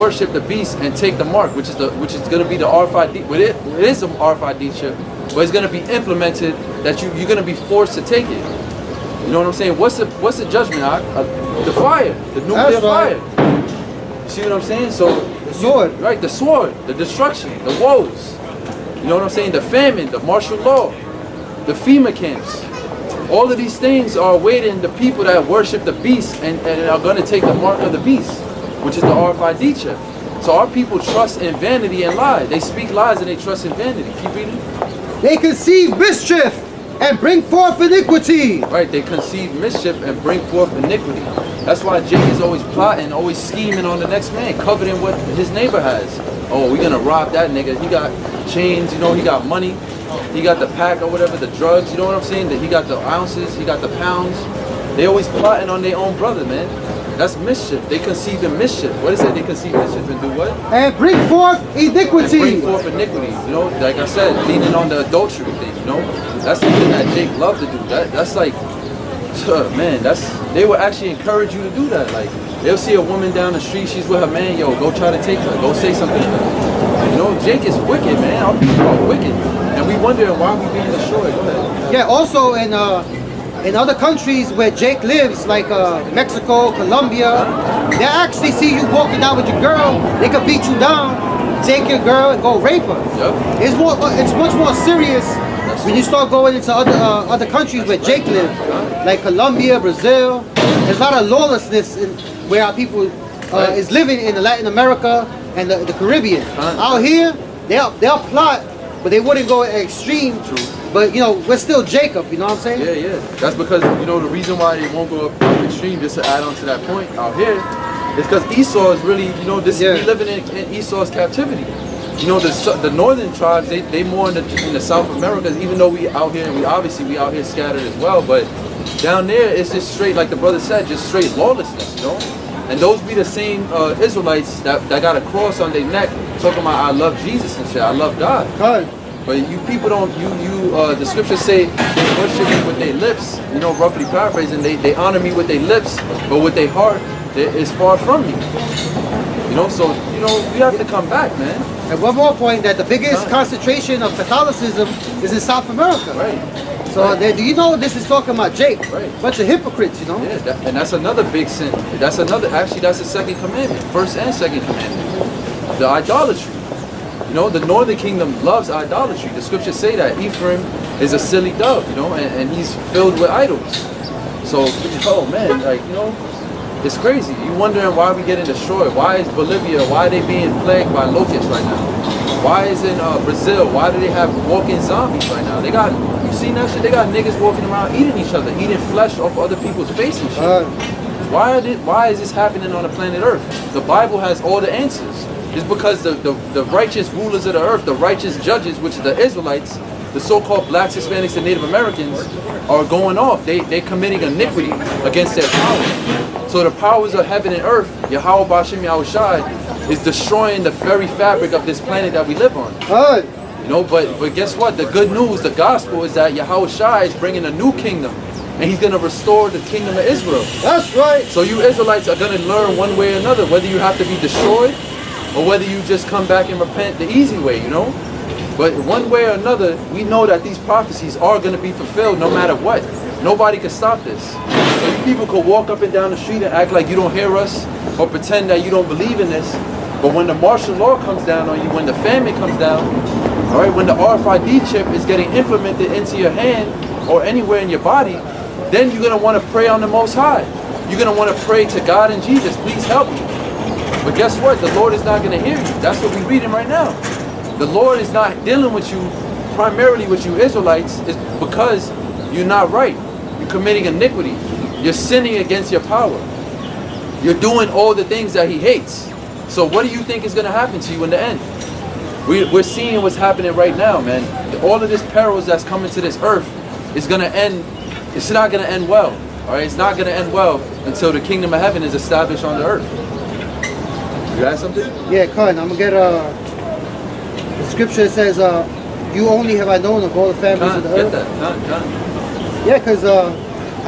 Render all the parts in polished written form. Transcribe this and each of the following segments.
worship the beast and take the mark, which is going to be the RFID. Well, it is an RFID chip, but it's going to be implemented that you're going to be forced to take it. You know what I'm saying? What's the judgment? The fire, the nuclear fire. You see what I'm saying? So the sword, right? The sword, the destruction, the woes. You know what I'm saying? The famine, the martial law, the FEMA camps. All of these things are awaiting the people that worship the beast and are going to take the mark of the beast, which is the RFID chip. So our people trust in vanity and lie. They speak lies and they trust in vanity. Keep reading. They conceive mischief and bring forth iniquity. Right, they conceive mischief and bring forth iniquity. That's why Jake is always plotting, always scheming on the next man, coveting what his neighbor has. Oh, we're gonna rob that nigga. He got chains, you know, he got money. He got the pack or whatever, the drugs, you know what I'm saying? That he got the ounces, he got the pounds. They always plotting on their own brother, man. That's mischief. They conceive in mischief. What is it? They conceive mischief and do what? And bring forth iniquity. And bring forth iniquity. You know, like I said, leaning on the adultery thing, you know? That's the thing that Jake loved to do. That's like, man, they will actually encourage you to do that. Like, they'll see a woman down the street, she's with her man, yo, go try to take her, go say something to her. You know, Jake is wicked, man. Our people are wicked. And we wonder why we being destroyed. Go ahead. Yeah, also in other countries where Jake lives, like Mexico, Colombia, they actually see you walking down with your girl, they could beat you down, take your girl and go rape her. Yep. It's much more serious when you start going into other countries where Jake lives, like Colombia, Brazil. There's a lot of lawlessness where our people is living in Latin America and the Caribbean. Out here, they'll plot, but they wouldn't go extreme. True. But you know, we're still Jacob, you know what I'm saying? Yeah, yeah. That's because, you know, the reason why they won't go up extreme, just to add on to that point out here, is because Esau is really, you know, we living in Esau's captivity. You know, the northern tribes, they more in the South Americas, even though we out here, we out here scattered as well, but down there it's just straight, like the brother said, just straight lawlessness, you know? And those be the same Israelites that got a cross on their neck talking about I love Jesus and shit, I love God. But you people don't, the scriptures say they worship me with their lips, you know, roughly paraphrasing, they honor me with their lips, but with their heart, it's far from me. You know, so, you know, we have to come back, man. And one more point, that the biggest concentration of Catholicism is in South America. Right. So do you know this is talking about Jake? Right. Bunch of hypocrites, you know? Yeah, and that's another big sin. That's the second commandment, first and second commandment. The idolatry. You know, the northern kingdom loves idolatry. The scriptures say that Ephraim is a silly dove, you know, and he's filled with idols. So, oh man, like, you know, it's crazy. You wondering why we getting destroyed. Why is Bolivia, why are they being plagued by locusts right now? Why is in Brazil, why do they have walking zombies right now? They got, you seen that shit? They got niggas walking around eating each other, eating flesh off other people's faces and shit. Why is this happening on the planet Earth? The Bible has all the answers. It's because the righteous rulers of the earth, the righteous judges, which are the Israelites, the so-called blacks, Hispanics, and Native Americans, are going off. They're committing iniquity against their power. So the powers of heaven and earth, Yahawah, BAHASHAM, YAHAWASHI, is destroying the very fabric of this planet that we live on. You know, but guess what? The good news, the gospel, is that YAHAWASHI is bringing a new kingdom. And he's going to restore the kingdom of Israel. That's right. So you Israelites are going to learn one way or another, whether you have to be destroyed, or whether you just come back and repent the easy way, you know? But one way or another, we know that these prophecies are going to be fulfilled no matter what. Nobody can stop this. So you people could walk up and down the street and act like you don't hear us, or pretend that you don't believe in this. But when the martial law comes down on you, when the famine comes down, all right, when the RFID chip is getting implemented into your hand or anywhere in your body, then you're going to want to pray on the Most High. You're going to want to pray to God and Jesus, please help me. But guess what? The Lord is not going to hear you. That's what we're reading right now. The Lord is not dealing with you, primarily with you Israelites, is because you're not right. You're committing iniquity. You're sinning against your power. You're doing all the things that He hates. So what do you think is going to happen to you in the end? We're seeing what's happening right now, man. All of this perils that's coming to this earth is going to end. It's not going to end well. All right, it's not going to end well until the kingdom of heaven is established on the earth. You got something? Yeah, Khan, I'm going to get the scripture says, you only have I known of all the families of the earth. Get that. Yeah, because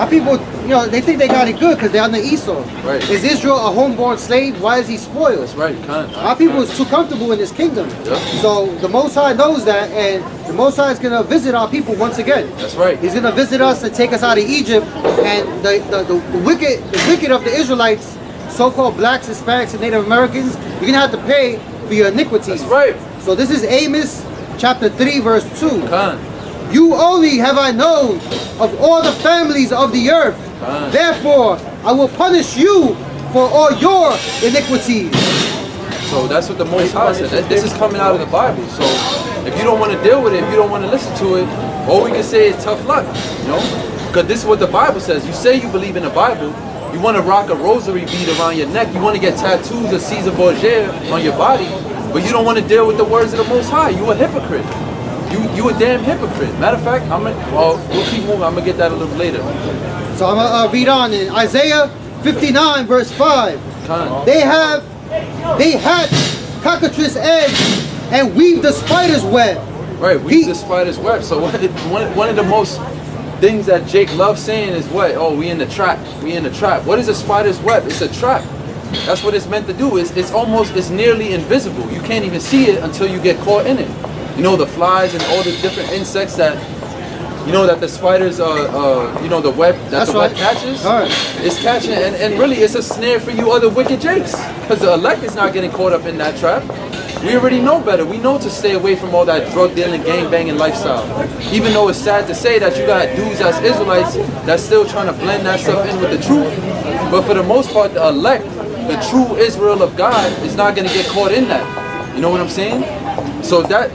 Our people, you know, they think they got it good because they're under Esau. Right. Is Israel a homeborn slave? Why is he spoiled? That's right. Our people is too comfortable in this kingdom. Yeah. So the Most High knows that, and the Most High is going to visit our people once again. That's right. He's going to visit us and take us out of Egypt, and the wicked of the Israelites, so-called blacks, Hispanics, and Native Americans, you're going to have to pay for your iniquities. That's right. So this is Amos chapter 3 verse 2. Khan. You only have I known of all the families of the earth. Therefore, I will punish you for all your iniquities. So that's what the Most High said. This is coming out of the Bible. So if you don't want to deal with it, if you don't want to listen to it, all we can say is tough luck, you know? Because this is what the Bible says. You say you believe in the Bible. You want to rock a rosary bead around your neck. You want to get tattoos of Caesar Borgia on your body. But you don't want to deal with the words of the Most High. You a hypocrite. You a damn hypocrite. Matter of fact, we'll keep moving. I'm going to get that a little later. So I'm going to read on in Isaiah 59 verse 5. They hatch cockatrice eggs and weave the spider's web. Right, weave the spider's web. So one of the most things that Jake loves saying is what? Oh, we in the trap. We in the trap. What is a spider's web? It's a trap. That's what it's meant to do. It's nearly invisible. You can't even see it until you get caught in it. You know, the flies and all the different insects that, you know, that the spiders, you know, the web, web catches. All right. It's catching, and really it's a snare for you other wicked jakes. Because the elect is not getting caught up in that trap. We already know better. We know to stay away from all that drug dealing, gang banging lifestyle. Even though it's sad to say that you got dudes as Israelites that's still trying to blend that stuff in with the truth. But for the most part, the elect, the true Israel of God, is not going to get caught in that. You know what I'm saying? So that,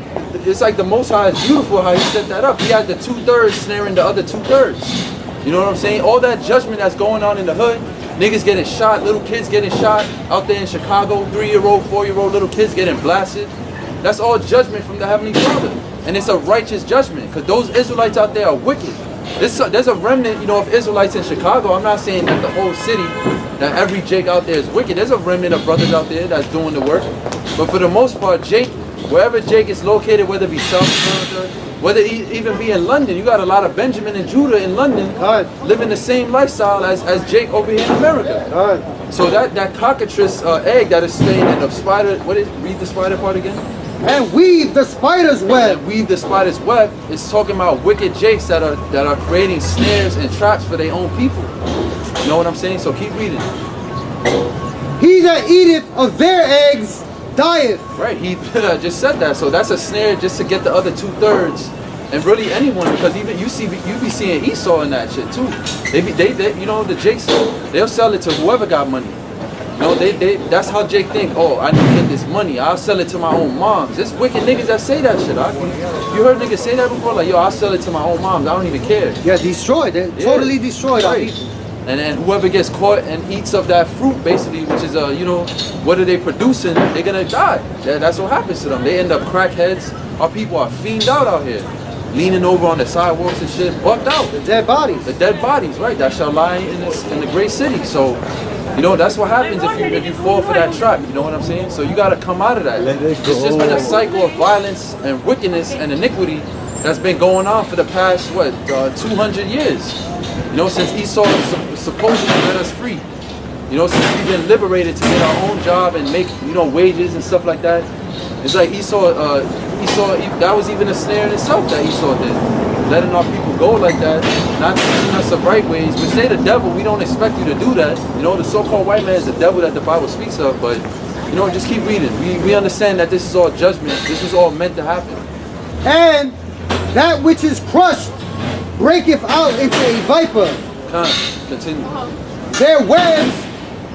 it's like the Most High is beautiful how he set that up. He had the 2/3 snaring the other 2/3. You know what I'm saying? All that judgment that's going on in the hood, niggas getting shot, little kids getting shot out there in Chicago, 3-year-old, 4-year-old little kids getting blasted. That's all judgment from the Heavenly Father. And it's a righteous judgment because those Israelites out there are wicked. There's a remnant, you know, of Israelites in Chicago. I'm not saying that the whole city, that every Jake out there is wicked. There's a remnant of brothers out there that's doing the work. But for the most part, Jake, wherever Jake is located, whether it be South America, whether he even be in London, you got a lot of Benjamin and Judah in London living the same lifestyle as Jake over here in America. So that cockatrice egg that is staying in the spider, read the spider part again? And weave the spider's web. And weave the spider's web is talking about wicked jakes that are creating snares and traps for their own people. You know what I'm saying? So keep reading. He that eateth of their eggs dieth. Right, he just said that. So that's a snare just to get the other 2/3, and really anyone, because even you be seeing Esau in that shit too. They you know, the Jakes, they'll sell it to whoever got money. You know, that's how Jake think. Oh, I need to get this money. I'll sell it to my own moms. There's wicked niggas that say that shit. You heard niggas say that before? Like, yo, I'll sell it to my own moms. I don't even care. Yeah, destroyed. They're totally destroyed. Right. And then whoever gets caught and eats of that fruit, basically, which is, you know, what are they producing? They're gonna die. That's what happens to them. They end up crackheads. Our people are fiended out here, leaning over on the sidewalks and shit, bucked out. The dead bodies. The dead bodies, right? That shall lie in the great city. So, you know, that's what happens if you fall for that trap. You know what I'm saying? So you gotta come out of that. It's just been a cycle of violence and wickedness and iniquity that's been going on for the past 200 years. You know, since Esau supposedly let us free. You know, since we've been liberated to get our own job and make, you know, wages and stuff like that. It's like Esau, that was even a snare in itself that Esau did. Letting our people go like that, not teaching us the right ways. Which they the devil, we don't expect you to do that. You know, the so-called white man is the devil that the Bible speaks of, but, you know, just keep reading. We understand that this is all judgment. This is all meant to happen. And that which is crushed breaketh out into a viper. Continue.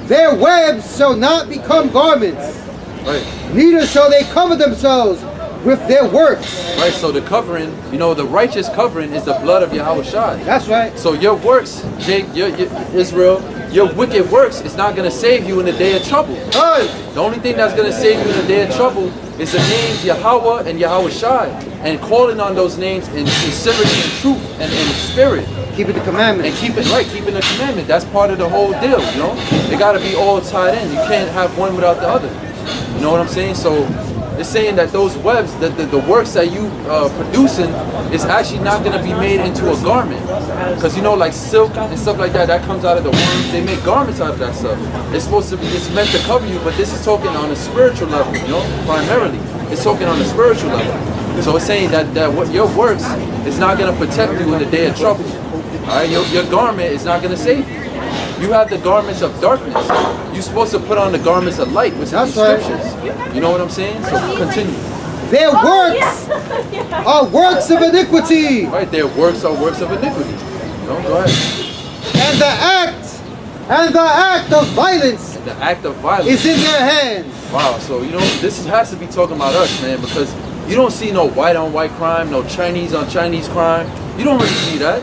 Their webs shall not become garments. Right. Neither shall they cover themselves with their works. Right, so the covering, you know, the righteous covering is the blood of YAHWASHI. That's right. So your works, Jake, your Israel, your wicked works is not going to save you in the day of trouble. The only thing that's going to save you in the day of trouble is the names Yahawah and YAHWASHI, and calling on those names in sincerity and truth and in spirit. Keeping the commandment. And keeping the commandment. That's part of the whole deal, you know? They got to be all tied in. You can't have one without the other. You know what I'm saying? So it's saying that those webs, the works that you producing is actually not going to be made into a garment. Because you know, like silk and stuff like that, that comes out of the worms. They make garments out of that stuff. It's supposed to be, it's meant to cover you, but this is talking on a spiritual level, you know, primarily. It's talking on a spiritual level. So it's saying that what your works is not going to protect you in the day of trouble. All right, your garment is not going to save you. You have the garments of darkness. You're supposed to put on the garments of light, which is the scriptures. You know what I'm saying? So continue. Their works are works of iniquity. Right, their works are works of iniquity. No, go ahead. And the act of violence. The act of violence is in their hands. Wow, so you know, this has to be talking about us, man, because you don't see no white on white crime, no Chinese on Chinese crime. You don't really see that.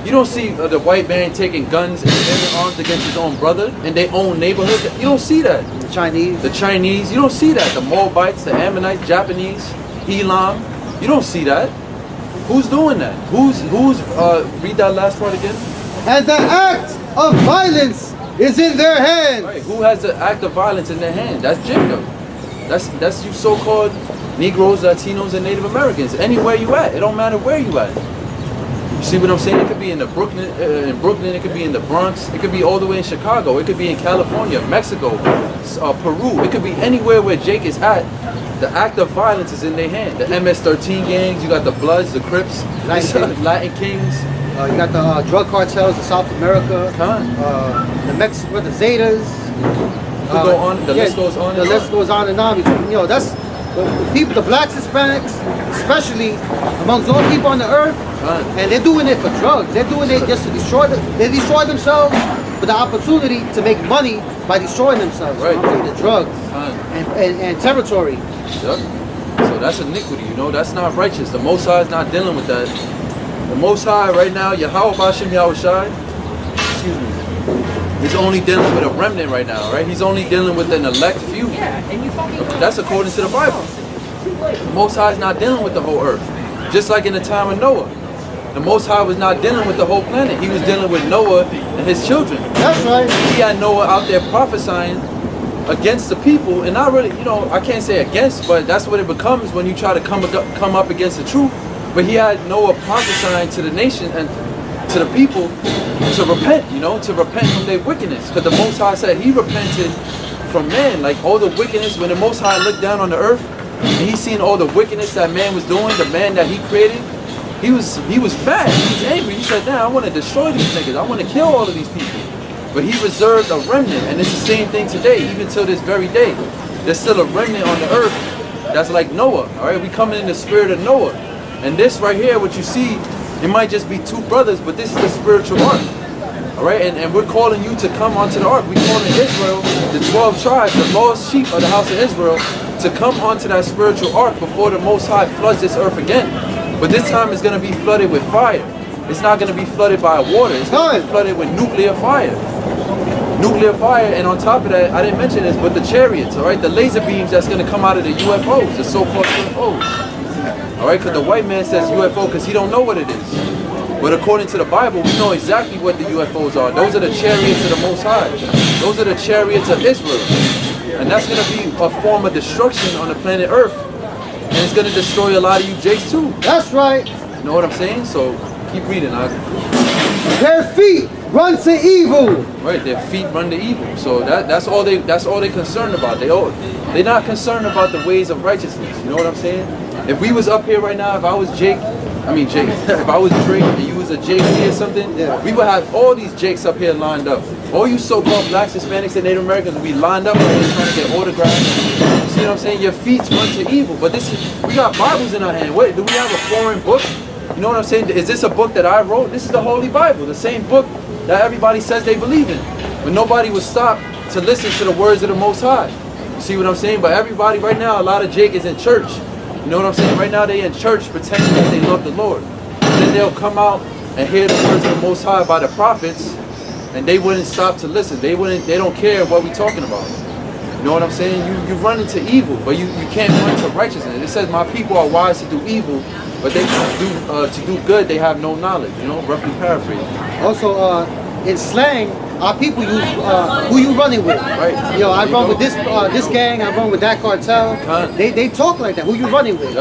You don't see the white man taking guns and bearing arms against his own brother in their own neighborhood. You don't see that. The Chinese. You don't see that. The Moabites, the Ammonites, Japanese, Elam. You don't see that. Who's doing that? Who's read that last part again? And the act of violence is in their hands. Right. Who has the act of violence in their hand? That's Jacob. That's you so-called Negroes, Latinos, and Native Americans. Anywhere you at. It don't matter where you at. You see what I'm saying? It could be in Brooklyn, it could be in the Bronx, it could be all the way in Chicago, it could be in California, Mexico, Peru, it could be anywhere where Jake is at. The act of violence is in their hand. The MS-13 gangs, you got the Bloods, the Crips, Latin Kings. You got the drug cartels in South America, the Zetas. Go on. The list goes on. The list goes on and on. You know, that's the people, the blacks, Hispanics, especially amongst all people on the earth, and they're doing it for drugs. They're doing it just to destroy them. They destroy themselves for the opportunity to make money by destroying themselves. Right. The drugs and territory. Yep. So that's iniquity. You know, that's not righteous. The Most High is not dealing with that. The Most High right now, YAHAWASHI, excuse me, he's only dealing with a remnant right now, right? He's only dealing with an elect few. That's according to the Bible. The Most High is not dealing with the whole earth. Just like in the time of Noah. The Most High was not dealing with the whole planet. He was dealing with Noah and his children. That's right. He had Noah out there prophesying against the people, and not really, you know, I can't say against, but that's what it becomes when you try to come up against the truth. But he had Noah prophesying to the nation and to the people to repent, you know, to repent from their wickedness. Because the Most High said he repented from man, like all the wickedness. When the Most High looked down on the earth and he seen all the wickedness that man was doing, the man that he created, he was mad, he was angry. He said, nah, I want to destroy these niggas, I want to kill all of these people. But he reserved a remnant, and it's the same thing today, even till this very day. There's still a remnant on the earth that's like Noah, all right? We coming in the spirit of Noah. And this right here, what you see, it might just be two brothers, but this is the spiritual ark. All right, and we're calling you to come onto the ark. We're calling Israel, the 12 tribes, the lost sheep of the house of Israel, to come onto that spiritual ark before the Most High floods this earth again. But this time it's going to be flooded with fire. It's not going to be flooded by water. It's going to be flooded with nuclear fire. Nuclear fire, and on top of that, I didn't mention this, but the chariots, all right, the laser beams that's going to come out of the UFOs, the so-called UFOs. All right, because the white man says UFO because he don't know what it is. But according to the Bible, we know exactly what the UFOs are. Those are the chariots of the Most High. Those are the chariots of Israel. And that's going to be a form of destruction on the planet Earth. And it's going to destroy a lot of you Jakes too. That's right. You know what I'm saying? So keep reading. Their feet run to evil. Right, their feet run to evil. So that's all they concerned about. They're not concerned about the ways of righteousness. You know what I'm saying? If we was up here right now, if I was Jake, if I was Drake and you was a Jake or something, we would have all these Jakes up here lined up. All you so-called blacks, Hispanics, and Native Americans would be lined up right here trying to get autographs. You see what I'm saying? Your feet run to evil. But we got Bibles in our hand. Wait, do we have a foreign book? You know what I'm saying? Is this a book that I wrote? This is the Holy Bible, the same book that everybody says they believe in. But nobody would stop to listen to the words of the Most High. You see what I'm saying? But everybody right now, a lot of Jake is in church. You know what I'm saying? Right now they in church pretending that they love the Lord. And then they'll come out and hear the words of the Most High by the prophets, and they wouldn't stop to listen. They don't care what we're talking about. You know what I'm saying? You run into evil, but you can't run to righteousness. It says my people are wise to do evil, but they to do good they have no knowledge. You know, roughly paraphrasing. Also, in slang, our people use who you running with. Right. You know, I run with this gang, I run with that cartel. They talk like that. Who you running with?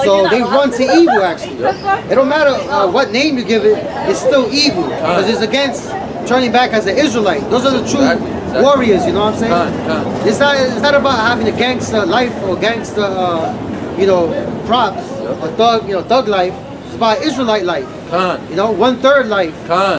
So they run to evil actually. It don't matter what name you give it, it's still evil because it's against turning back as an Israelite. Those are the true warriors. You know what I'm saying? It's not about having a gangster life or gangster props or thug life. It's about Israelite life. You know, 1/3 life.